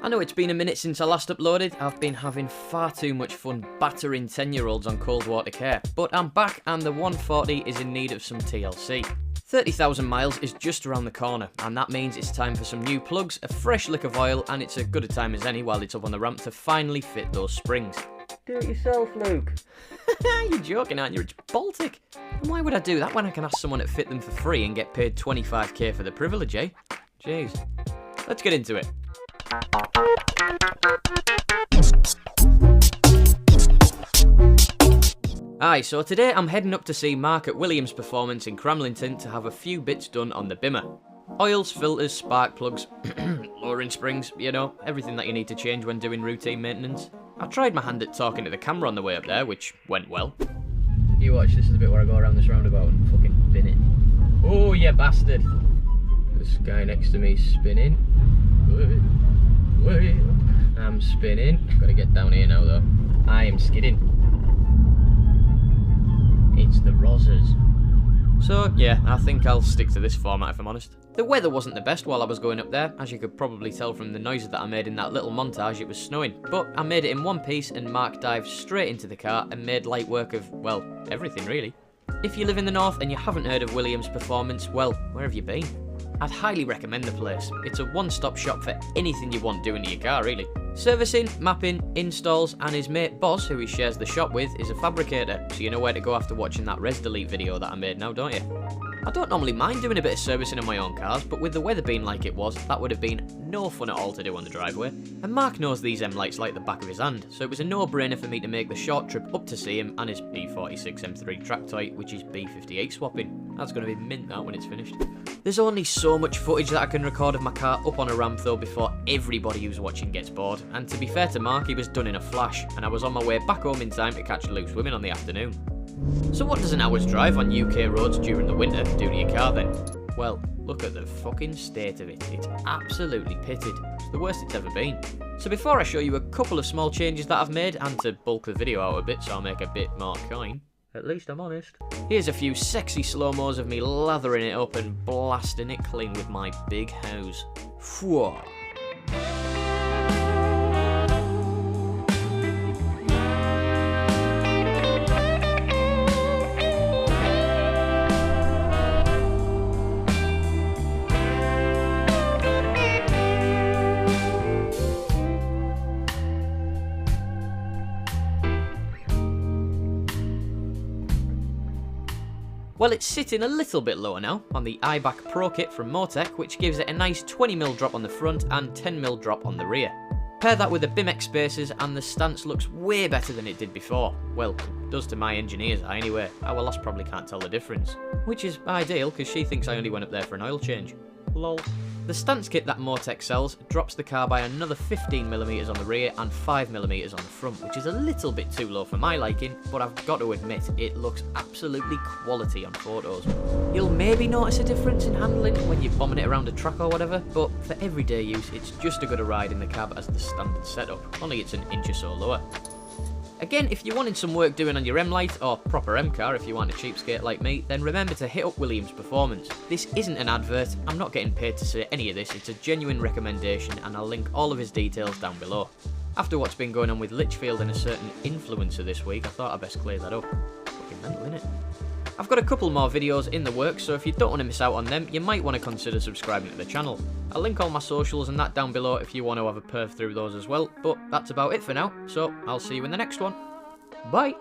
I know it's been a minute since I last uploaded. I've been having far too much fun battering 10-year-olds on cold water care, but I'm back and the 140 is in need of some TLC. 30,000 miles is just around the corner, and that means it's time for some new plugs, a fresh lick of oil, and it's as good a time as any while it's up on the ramp to finally fit those springs. Do it yourself, Luke. You're joking, aren't you? It's Baltic. And why would I do that when I can ask someone to fit them for free and get paid 25k for the privilege, eh? Jeez. Let's get into it. Aye, so today I'm heading up to see Marc at Williams Performance in Cramlington to have a few bits done on the bimmer. Oils, filters, spark plugs, lowering springs, you know, everything that you need to change when doing routine maintenance. I tried my hand at talking to the camera on the way up there, which went well. You watch, this is the bit where I go around this roundabout and fucking bin it. Oh, you bastard! This guy next to me's spinning. Wait. I'm spinning. Gotta get down here now though. I am skidding. It's the Rozzers. So yeah, I think I'll stick to this format if I'm honest. The weather wasn't the best while I was going up there. As you could probably tell from the noises that I made in that little montage, it was snowing. But I made it in one piece and Marc dived straight into the car and made light work of, well, everything really. If you live in the north and you haven't heard of Williams Performance, well, where have you been? I'd highly recommend the place. It's a one-stop shop for anything you want doing to your car, really. Servicing, mapping, installs, and his mate Boss, who he shares the shop with, is a fabricator, so you know where to go after watching that Res Delete video that I made now, don't you? I don't normally mind doing a bit of servicing on my own cars, but with the weather being like it was, that would have been no fun at all to do on the driveway. And Marc knows these M-lights like the back of his hand, so it was a no-brainer for me to make the short trip up to see him and his B46 M3 track toy, which is B58 swapping. That's going to be mint that when it's finished. There's only so much footage that I can record of my car up on a ramp though before everybody who's watching gets bored, and to be fair to Marc, he was done in a flash, and I was on my way back home in time to catch Luke's women on the afternoon. So what does an hour's drive on UK roads during the winter do to your car then? Well, look at the fucking state of it. It's absolutely pitted. It's the worst it's ever been. So before I show you a couple of small changes that I've made, and to bulk the video out a bit so I'll make a bit more coin, at least I'm honest, here's a few sexy slow-mos of me lathering it up and blasting it clean with my big hose. Phew. Well, it's sitting a little bit lower now on the Eibach Pro Kit from Motech, which gives it a nice 20mm drop on the front and 10mm drop on the rear. Pair that with the BIMX spacers and the stance looks way better than it did before. Well, it does to my engineer's eye anyway. Our lass probably can't tell the difference. Which is ideal because she thinks I only went up there for an oil change. Lol. The stance kit that Motech sells drops the car by another 15mm on the rear and 5mm on the front, which is a little bit too low for my liking, but I've got to admit, it looks absolutely quality on photos. You'll maybe notice a difference in handling when you're bombing it around a track or whatever, but for everyday use, it's just as good a ride in the cab as the standard setup, only it's an inch or so lower. Again, if you're wanting some work doing on your M-Light, or proper M-car if you want a cheapskate like me, then remember to hit up Williams Performance. This isn't an advert, I'm not getting paid to say any of this, it's a genuine recommendation and I'll link all of his details down below. After what's been going on with Litchfield and a certain influencer this week, I thought I'd best clear that up. Fucking mental, innit? I've got a couple more videos in the works, so if you don't want to miss out on them, you might want to consider subscribing to the channel. I'll link all my socials and that down below if you want to have a perf through those as well, but that's about it for now, so I'll see you in the next one. Bye!